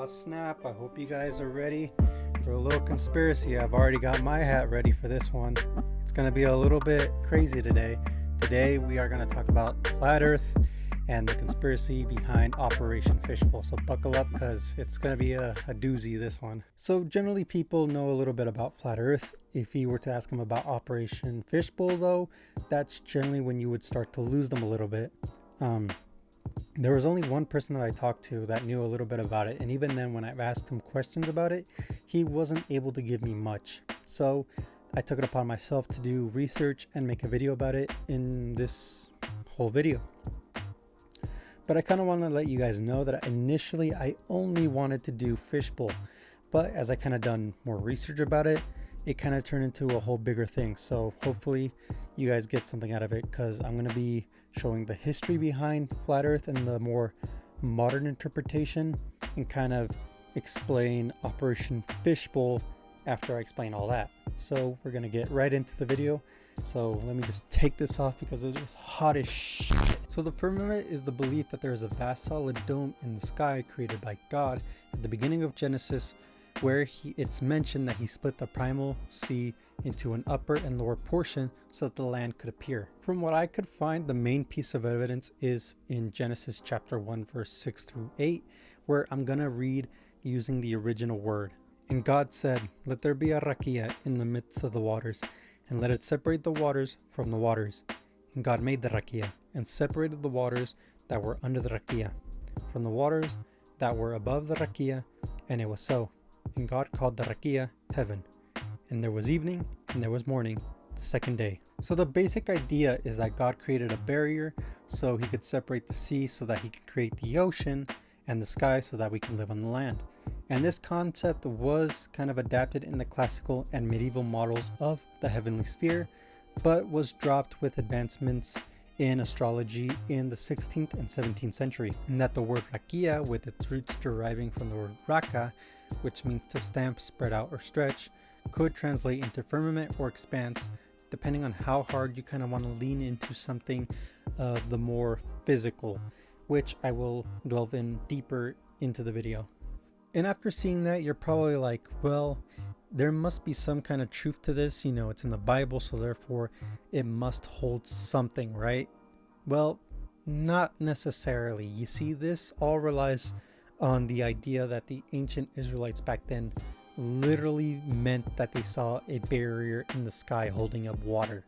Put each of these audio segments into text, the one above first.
Oh snap, I hope you guys are ready for a little conspiracy. I've already got my hat ready for this one. It's going to be a little bit crazy today. Today we are going to talk about Flat Earth and the conspiracy behind Operation Fishbowl. So buckle up because it's going to be a doozy, this one. So generally people know a little bit about Flat Earth. If you were to ask them about Operation Fishbowl though, that's generally when you would start to lose them a little bit. There was only one person that I talked to that knew a little bit about it, and even then when I've asked him questions about it, he wasn't able to give me much. So I took it upon myself to do research and make a video about it in this whole video. But I kind of want to let you guys know that initially I only wanted to do Fishbowl, but as I kind of done more research about it, it kind of turned into a whole bigger thing. So hopefully you guys get something out of it, because I'm going to be showing the history behind Flat Earth and the more modern interpretation, and kind of explain Operation Fishbowl after I explain all that. So we're going to get right into the video. So let me just take this off because it is hot as shit. So the firmament is the belief that there is a vast solid dome in the sky created by God at the beginning of Genesis, where it's mentioned that he split the primal sea into an upper and lower portion so that the land could appear. From what I could find, the main piece of evidence is in Genesis chapter 1 verse 6 through 8, where I'm gonna read using the original word. And God said, "Let there be a rakia in the midst of the waters, and let it separate the waters from the waters. And God made the rakia, and separated the waters that were under the rakia from the waters that were above the rakia, and it was so. And God called the rakia heaven. And there was evening, and there was morning, the second day." So the basic idea is that God created a barrier so he could separate the sea, so that he could create the ocean, and the sky so that we can live on the land. And this concept was kind of adapted in the classical and medieval models of the heavenly sphere, but was dropped with advancements in astrology in the 16th and 17th century. And that the word rakia, with its roots deriving from the word raka, which means to stamp, spread out, or stretch, could translate into firmament or expanse, depending on how hard you kind of want to lean into something of the more physical, which I will delve in deeper into the video. And after seeing that, you're probably like, well, there must be some kind of truth to this, it's in the Bible, so therefore it must hold something, right? Well, not necessarily. You see, this all relies on the idea that the ancient Israelites back then literally meant that they saw a barrier in the sky holding up water.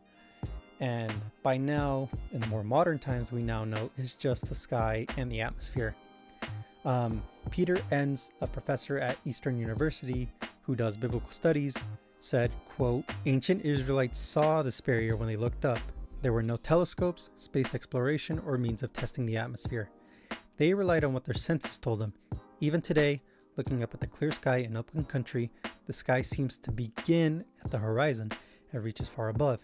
And by now, in the more modern times, we now know it's just the sky and the atmosphere. Peter Enns, a professor at Eastern University who does biblical studies, said, quote, "Ancient Israelites saw this barrier when they looked up. There were no telescopes, space exploration, or means of testing the atmosphere. They relied on what their senses told them. Even today, looking up at the clear sky in open country, the sky seems to begin at the horizon and reaches far above.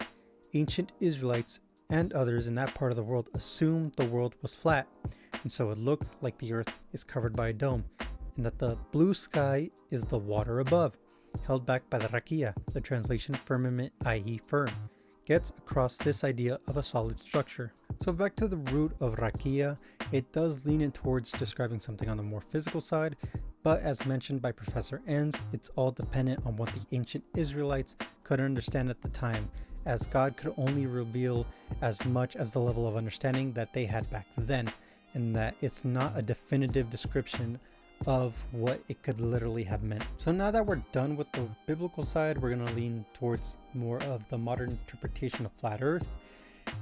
Ancient Israelites and others in that part of the world assumed the world was flat, and so it looked like the earth is covered by a dome, and that the blue sky is the water above, held back by the rakia, the translation firmament, i.e. firm, gets across this idea of a solid structure." So back to the root of rakia, it does lean in towards describing something on the more physical side, but as mentioned by Professor Enns, it's all dependent on what the ancient Israelites could understand at the time, as God could only reveal as much as the level of understanding that they had back then, and that it's not a definitive description of what it could literally have meant. So now that we're done with the biblical side, we're going to lean towards more of the modern interpretation of Flat Earth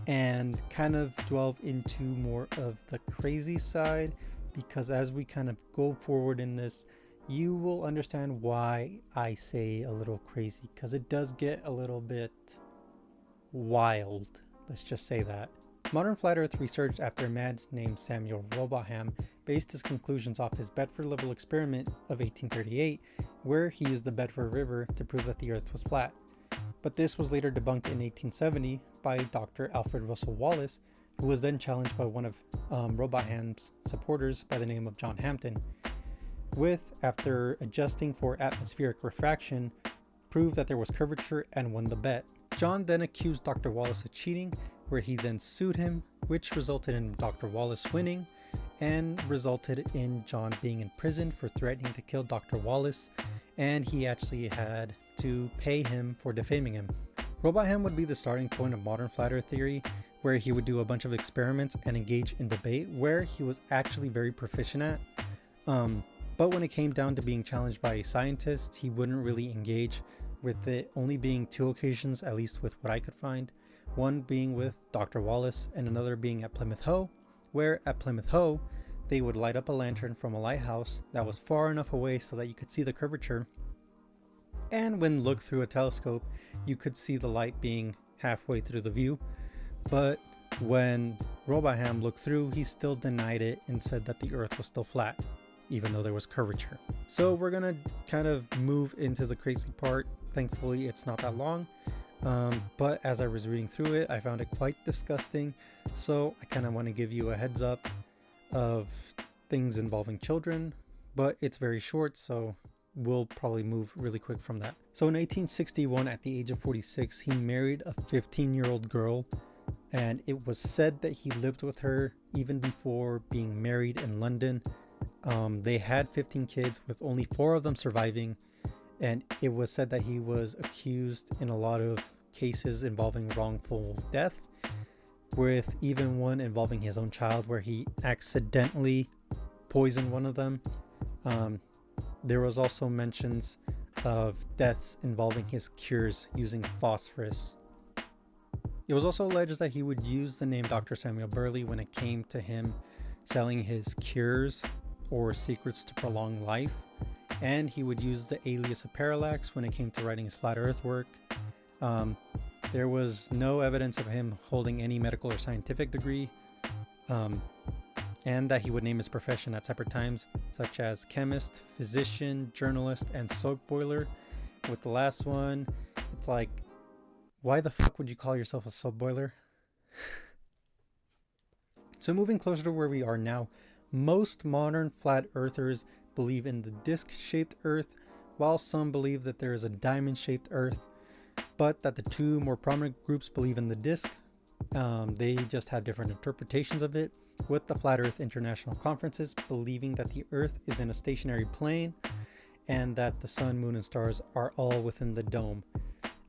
and kind of delve into more of the crazy side, because as we kind of go forward in this, you will understand why I say a little crazy, because it does get a little bit wild, let's just say that. Modern flat earth research after a man named Samuel Robotham based his conclusions off his Bedford level experiment of 1838, where he used the Bedford River to prove that the earth was flat. But this was later debunked in 1870 by Dr. Alfred Russel Wallace, who was then challenged by one of Robotham's supporters by the name of John Hampton, after adjusting for atmospheric refraction, proved that there was curvature and won the bet. John then accused Dr. Wallace of cheating, where he then sued him, which resulted in Dr. Wallace winning, and resulted in John being in prison for threatening to kill Dr. Wallace, and he actually had to pay him for defaming him. Robot Ham would be the starting point of modern flat earth theory, where he would do a bunch of experiments and engage in debate where he was actually very proficient at. But when it came down to being challenged by a scientist, he wouldn't really engage, with it only being 2 occasions, at least with what I could find. One being with Dr. Wallace and another being at Plymouth Hoe, where at Plymouth Hoe, they would light up a lantern from a lighthouse that was far enough away so that you could see the curvature. And when looked through a telescope, you could see the light being halfway through the view. But when Robot Ham looked through, he still denied it and said that the earth was still flat, even though there was curvature. So we're gonna kind of move into the crazy part. Thankfully, it's not that long. But as I was reading through it, I found it quite disgusting. So I kind of want to give you a heads up of things involving children, but it's very short, so we'll probably move really quick from that. So in 1861, at the age of 46, he married a 15-year-old girl, and it was said that he lived with her even before being married in London. They had 15 kids, with only 4 of them surviving, and it was said that he was accused in a lot of cases involving wrongful death, with even one involving his own child where he accidentally poisoned one of them. There was also mentions of deaths involving his cures using phosphorus. It was also alleged that he would use the name Dr. Samuel Burley when it came to him selling his cures or secrets to prolong life, and he would use the alias of Parallax when it came to writing his flat earth work. There was no evidence of him holding any medical or scientific degree, and that he would name his profession at separate times, such as chemist, physician, journalist, and soap boiler. With the last one, it's like, why the fuck would you call yourself a soap boiler? So moving closer to where we are now, most modern flat earthers believe in the disc-shaped earth, while some believe that there is a diamond-shaped earth, but that the 2 more prominent groups believe in the disc. They just have different interpretations of it, with the Flat Earth International Conferences believing that the earth is in a stationary plane and that the sun, moon, and stars are all within the dome.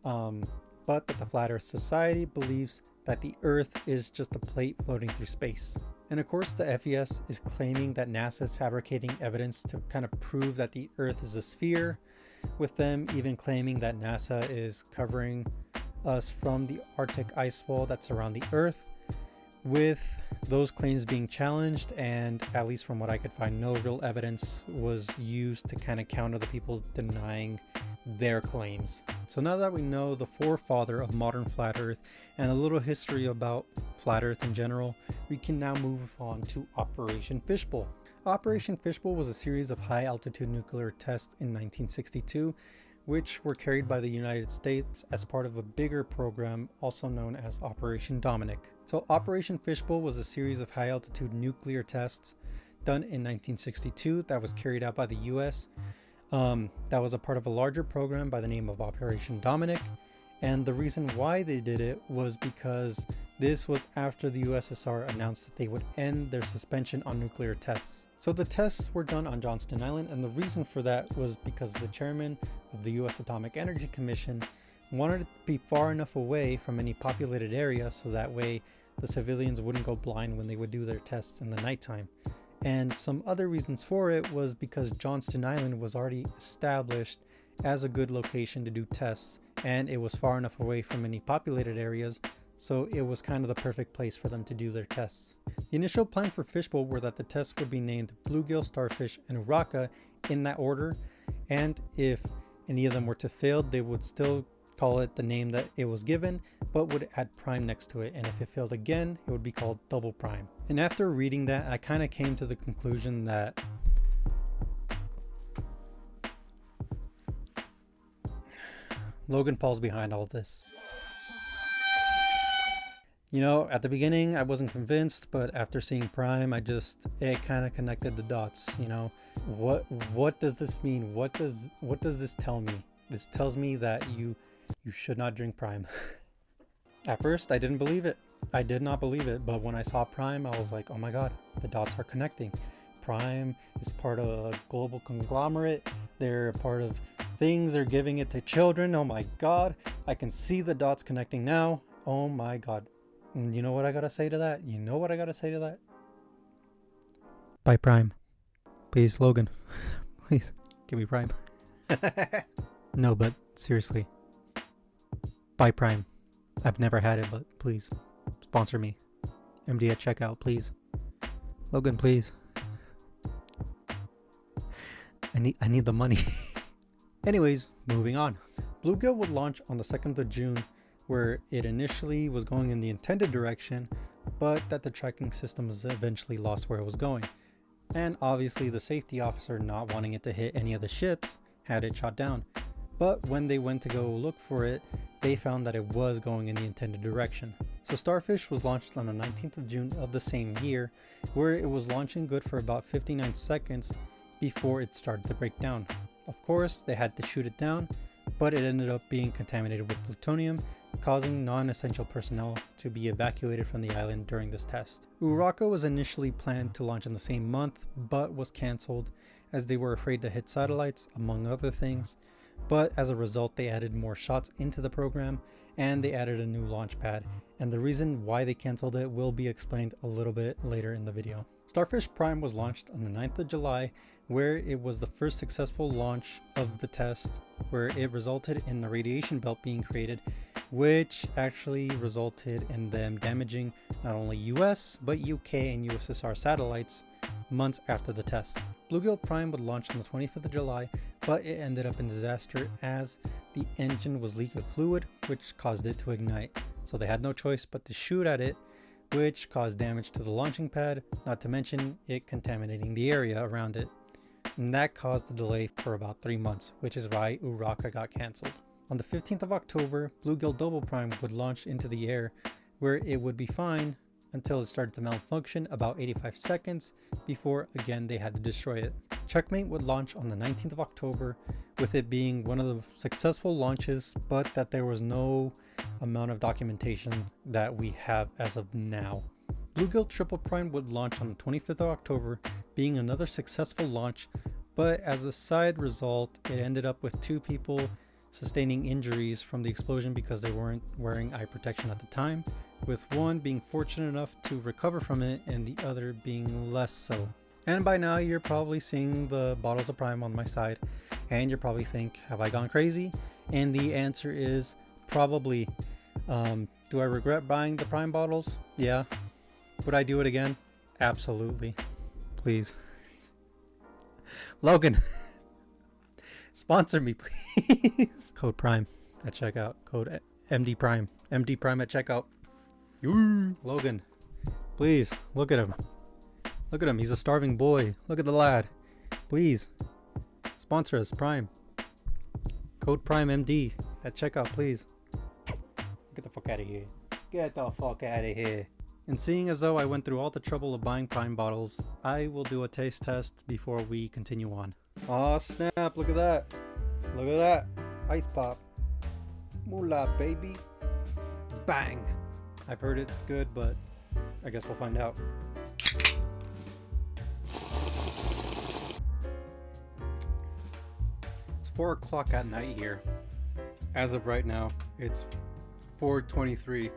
But that the Flat Earth Society believes that the earth is just a plate floating through space. And of course, the FES is claiming that NASA is fabricating evidence to kind of prove that the earth is a sphere, with them even claiming that NASA is covering us from the Arctic ice wall that's around the earth, with those claims being challenged, and at least from what I could find, no real evidence was used to kind of counter the people denying their claims. So now that we know the forefather of modern flat earth and a little history about flat earth in general, we can now move on to Operation Fishbowl. Operation Fishbowl was a series of high altitude nuclear tests in 1962, which were carried by the United States as part of a bigger program also known as Operation Dominic. So Operation Fishbowl was a series of high altitude nuclear tests done in 1962 that was carried out by the US. That was a part of a larger program by the name of Operation Dominic, and the reason why they did it was because this was after the USSR announced that they would end their suspension on nuclear tests. So the tests were done on Johnston Island, and the reason for that was because the chairman of the US Atomic Energy Commission wanted it to be far enough away from any populated area so that way the civilians wouldn't go blind when they would do their tests in the nighttime. And some other reasons for it was because Johnston Island was already established as a good location to do tests, and it was far enough away from any populated areas, so it was kind of the perfect place for them to do their tests. The initial plan for Fishbowl were that the tests would be named Bluegill, Starfish, and Urraca in that order, and if any of them were to fail, they would still call it the name that it was given, but would add prime next to it, and if it failed again, it would be called double prime. And after reading that, I kind of came to the conclusion that Logan Paul's behind all this. You know, at the beginning, I wasn't convinced, but after seeing Prime, it kind of connected the dots. You know, what does this mean? What does this tell me? This tells me that you should not drink Prime. At first, I didn't believe it. I did not believe it, but when I saw Prime, I was like, oh my god, the dots are connecting. Prime is part of a global conglomerate. They're a part of things. They're giving it to children. Oh my god, I can see the dots connecting now. Oh my god. And you know what I gotta say to that? You know what I gotta say to that? Buy Prime. Please, Logan. Please, give me Prime. No, but seriously. Buy Prime. I've never had it, but please, sponsor me. MD at checkout, please. Logan, please. I need the money. Anyways, moving on. Bluegill would launch on the 2nd of June, where it initially was going in the intended direction, but that the tracking system was eventually lost where it was going. And obviously the safety officer, not wanting it to hit any of the ships, had it shot down. But when they went to go look for it, they found that it was going in the intended direction. So Starfish was launched on the 19th of June of the same year, where it was launching good for about 59 seconds before it started to break down. Of course, they had to shoot it down, but it ended up being contaminated with plutonium, causing non-essential personnel to be evacuated from the island during this test. Uraka was initially planned to launch in the same month, but was cancelled as they were afraid to hit satellites, among other things. But as a result, they added more shots into the program, and they added a new launch pad, and the reason why they cancelled it will be explained a little bit later in the video. Starfish Prime was launched on the 9th of July, where it was the first successful launch of the test, where it resulted in the radiation belt being created, which actually resulted in them damaging not only US, but UK and USSR satellites months after the test. Bluegill Prime would launch on the 25th of July, but it ended up in disaster as the engine was leaked with fluid, which caused it to ignite. So they had no choice but to shoot at it, which caused damage to the launching pad, not to mention it contaminating the area around it. And that caused the delay for about 3 months, which is why Uraka got cancelled. On the 15th of October, Bluegill Double Prime would launch into the air, where it would be fine until it started to malfunction about 85 seconds before again they had to destroy it. Checkmate would launch on the 19th of October, with it being one of the successful launches, but that there was no amount of documentation that we have as of now. Bluegill Triple Prime would launch on the 25th of October, being another successful launch, but as a side result, it ended up with 2 people sustaining injuries from the explosion because they weren't wearing eye protection at the time, with one being fortunate enough to recover from it and the other being less so. And by now you're probably seeing the bottles of Prime on my side, and you're probably think, have I gone crazy? And the answer is probably. Do I regret buying the Prime bottles? Yeah. Would I do it again? Absolutely. Please. Logan, sponsor me, please. Code Prime at checkout. Code MD Prime. MD Prime at checkout. Logan, please, look at him. Look at him. He's a starving boy. Look at the lad. Please, sponsor us, Prime. Code Prime MD at checkout, please. Get the fuck out of here. Get the fuck out of here. And seeing as though I went through all the trouble of buying Prime bottles, I will do a taste test before we continue on. Aw, snap, look at that. Look at that. Ice pop. Moolah, baby. Bang. I've heard it's good, but I guess we'll find out. It's 4 o'clock at night here. As of right now, it's 4:23.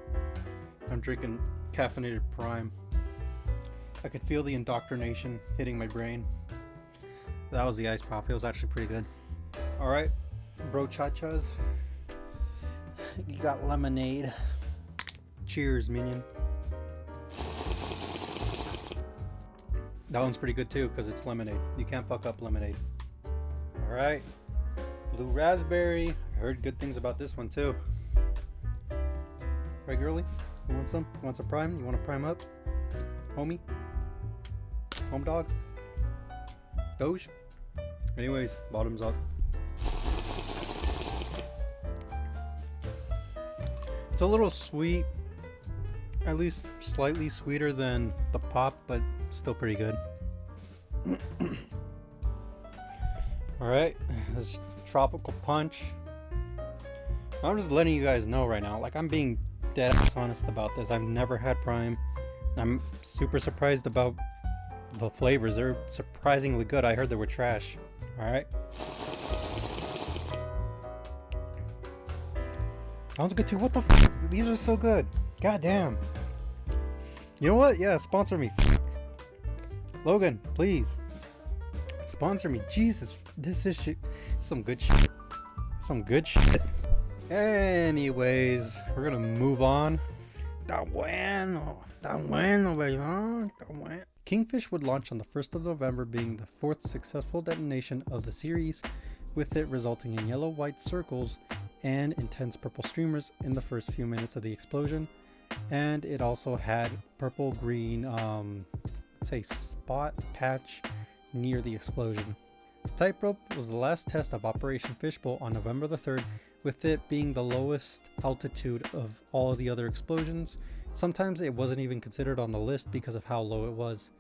I'm drinking caffeinated Prime. I could feel the indoctrination hitting my brain. That was the ice pop. It was actually pretty good. Alright, bro chachas. You got lemonade. Cheers, minion. That one's pretty good too because it's lemonade. You can't fuck up lemonade. Alright, blue raspberry. I heard good things about this one too. Right, girly? You want some? You want some Prime? You want to Prime up? Homie? Home dog? Doge? Anyways, bottoms up. It's a little sweet. At least slightly sweeter than the pop, but still pretty good. Alright, this tropical punch. I'm just letting you guys know right now, like I'm being dead ass honest about this. I've never had Prime. I'm super surprised about the flavors. They're surprisingly good. I heard they were trash. Alright. That one's good too. What the f? These are so good. God damn. You know what? Yeah, sponsor me. Logan, please. Sponsor me. Jesus. This is shit. Some good shit. Some good shit. Anyways, we're gonna move on. Está bueno, baby. Está bueno. Kingfish would launch on the 1st of November, being the 4th successful detonation of the series, with it resulting in yellow-white circles and intense purple streamers in the first few minutes of the explosion. And it also had purple-green, let's say, spot patch near the explosion. Tightrope was the last test of Operation Fishbowl on November the 3rd, with it being the lowest altitude of all of the other explosions. Sometimes it wasn't even considered on the list because of how low it was,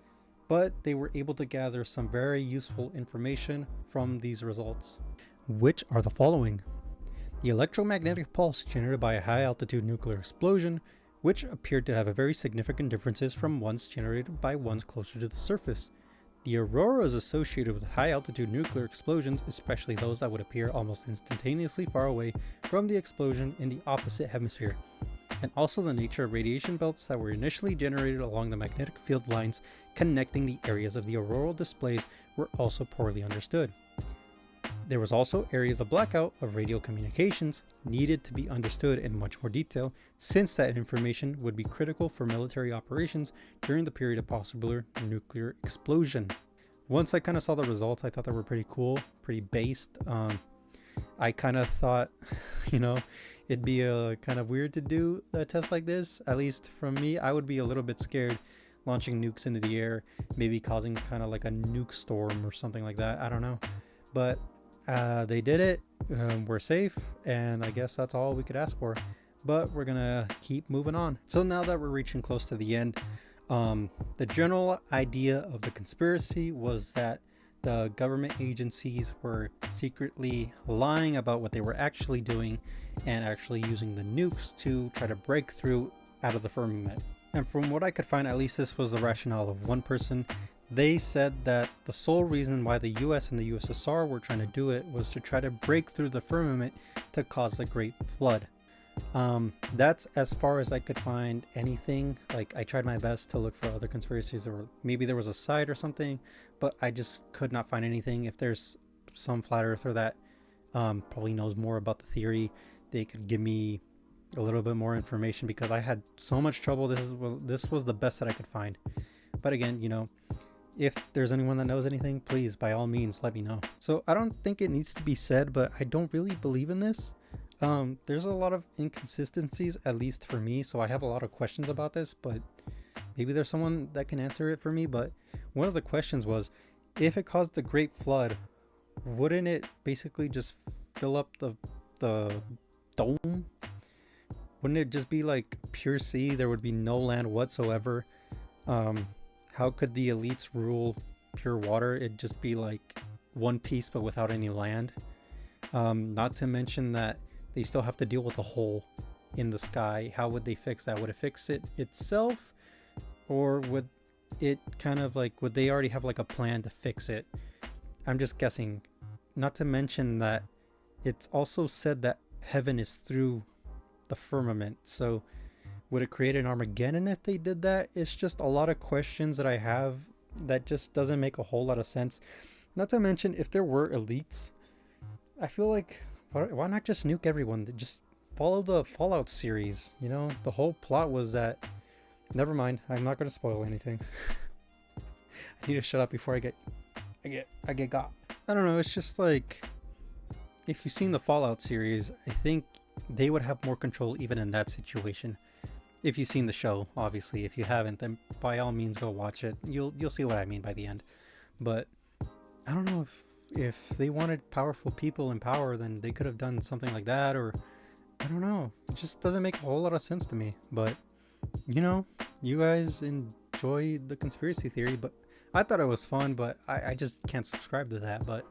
but they were able to gather some very useful information from these results, which are the following. The electromagnetic pulse generated by a high altitude nuclear explosion, which appeared to have a very significant differences from ones generated by ones closer to the surface. The auroras associated with high altitude nuclear explosions, especially those that would appear almost instantaneously far away from the explosion in the opposite hemisphere. And also the nature of radiation belts that were initially generated along the magnetic field lines connecting the areas of the auroral displays were also poorly understood. There was also areas of blackout of radio communications needed to be understood in much more detail, since that information would be critical for military operations during the period of possible nuclear explosion. Once I kind of saw the results, I thought they were pretty cool, pretty based. I kind of thought, it'd be kind of weird to do a test like this. At least from me, I would be a little bit scared launching nukes into the air, maybe causing kind of like a nuke storm or something like that. I don't know. But they did it. We're safe, and I guess that's all we could ask for. But we're gonna keep moving on. So now that we're reaching close to the end, the general idea of the conspiracy was that the government agencies were secretly lying about what they were actually doing and actually using the nukes to try to break through out of the firmament. And from what I could find, at least this was the rationale of one person. They said that the sole reason why the US and the USSR were trying to do it was to try to break through the firmament to cause the Great Flood. That's as far as I could find anything. Like, I tried my best to look for other conspiracies, or maybe there was a site or something, but I just could not find anything. If there's some flat earther that probably knows more about the theory, they could give me a little bit more information, because I had so much trouble. This was the best that I could find. But again, if there's anyone that knows anything, please, by all means, let me know. So I don't think it needs to be said, but I don't really believe in this. There's a lot of inconsistencies, at least for me, so I have a lot of questions about this, but maybe there's someone that can answer it for me. But one of the questions was, if it caused the Great Flood, wouldn't it basically just fill up the dome? Wouldn't it just be like pure sea? There would be no land whatsoever. How could the elites rule pure water? It'd just be like one piece but without any land. Not to mention that they still have to deal with a hole in the sky. How would they fix that? Would it fix it itself? Or would it kind of like, would they already have like a plan to fix it? I'm just guessing. Not to mention that it's also said that heaven is through the firmament. So would it create an Armageddon if they did that? It's just a lot of questions that I have that just doesn't make a whole lot of sense. Not to mention, if there were elites, I feel like, why not just nuke everyone? Just follow the Fallout series. The whole plot was that, never mind, I'm not going to spoil anything. I need to shut up before I get got. I don't know, it's just like, if you've seen the Fallout series, I think they would have more control even in that situation. If you've seen the show, obviously. If you haven't, then by all means go watch it. You'll see what I mean by the end. But I don't know, if they wanted powerful people in power, then they could have done something like that, or I don't know. It just doesn't make a whole lot of sense to me. But you guys enjoy the conspiracy theory, but I thought it was fun, but I just can't subscribe to that. But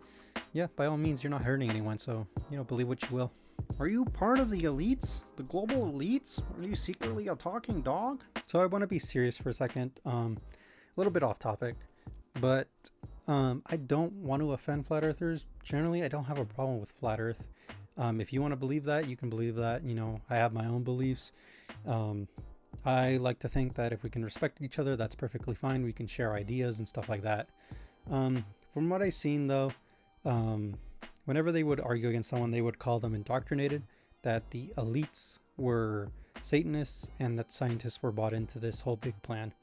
yeah, by all means, you're not hurting anyone, so, believe what you will. Are you part of the elites? The global elites? Are you secretly a talking dog? So I want to be serious for a second, a little bit off topic, but I don't want to offend flat earthers. Generally, I don't have a problem with flat earth. If you want to believe that, you can believe that. I have my own beliefs. I like to think that if we can respect each other, that's perfectly fine. We can share ideas and stuff like that. From what I've seen, though, whenever they would argue against someone, they would call them indoctrinated, that the elites were Satanists and that scientists were bought into this whole big plan.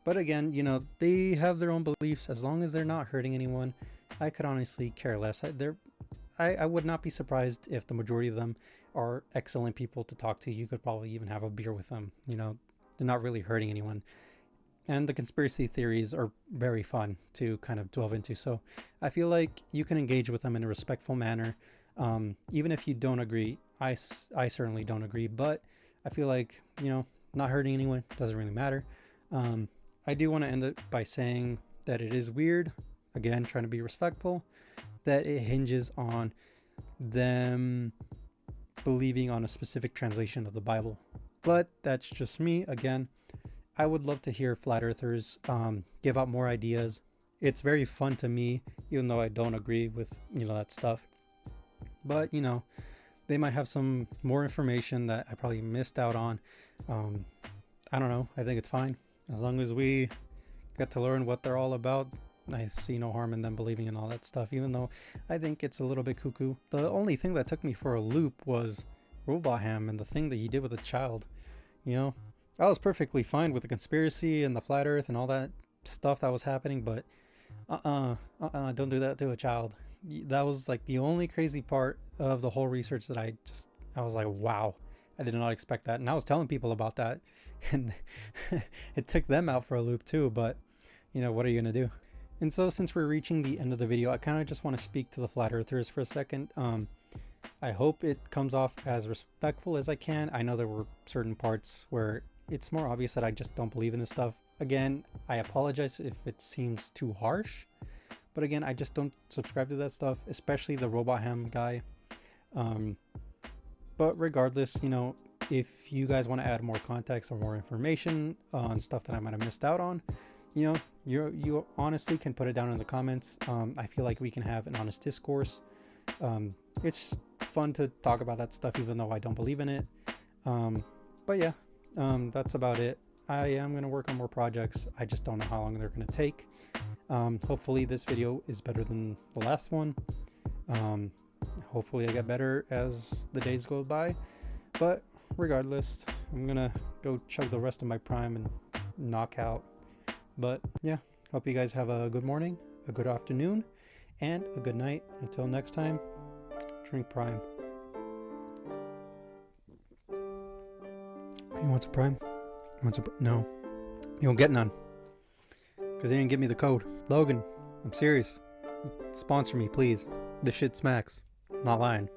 But again, they have their own beliefs. As long as they're not hurting anyone, I could honestly care less. I would not be surprised if the majority of them are excellent people to talk to. You could probably even have a beer with them. They're not really hurting anyone. And the conspiracy theories are very fun to kind of delve into. So I feel like you can engage with them in a respectful manner. Even if you don't agree, I certainly don't agree. But I feel like, not hurting anyone doesn't really matter. I do want to end it by saying that it is weird, again, trying to be respectful, that it hinges on them believing on a specific translation of the Bible. But that's just me. Again, I would love to hear flat earthers give out more ideas. It's very fun to me, even though I don't agree with, that stuff. But, they might have some more information that I probably missed out on. I don't know. I think it's fine. As long as we get to learn what they're all about, I see no harm in them believing in all that stuff, even though I think it's a little bit cuckoo. The only thing that took me for a loop was Robot Ham and the thing that he did with a child. I was perfectly fine with the conspiracy and the flat earth and all that stuff that was happening, but don't do that to a child. That was like the only crazy part of the whole research that I was like, wow, I did not expect that. And I was telling people about that, and it took them out for a loop too, but what are you gonna do? And so since we're reaching the end of the video, I kind of just want to speak to the flat earthers for a second. I hope it comes off as respectful as I can. I know there were certain parts where it's more obvious that I just don't believe in this stuff. Again, I apologize if it seems too harsh, but again, I just don't subscribe to that stuff, especially the Robot Ham guy. But regardless, if you guys want to add more context or more information on stuff that I might have missed out on, you honestly can put it down in the comments. I feel like we can have an honest discourse. It's fun to talk about that stuff, even though I don't believe in it. But yeah, that's about it. I am going to work on more projects. I just don't know how long they're going to take. Hopefully this video is better than the last one. Hopefully I get better as the days go by. But regardless, I'm going to go chug the rest of my Prime and knock out. But yeah, hope you guys have a good morning, a good afternoon, and a good night. Until next time, drink Prime. You want some Prime? No, you won't get none, because they didn't give me the code. Logan, I'm serious. Sponsor me, please. This shit smacks. Not lying.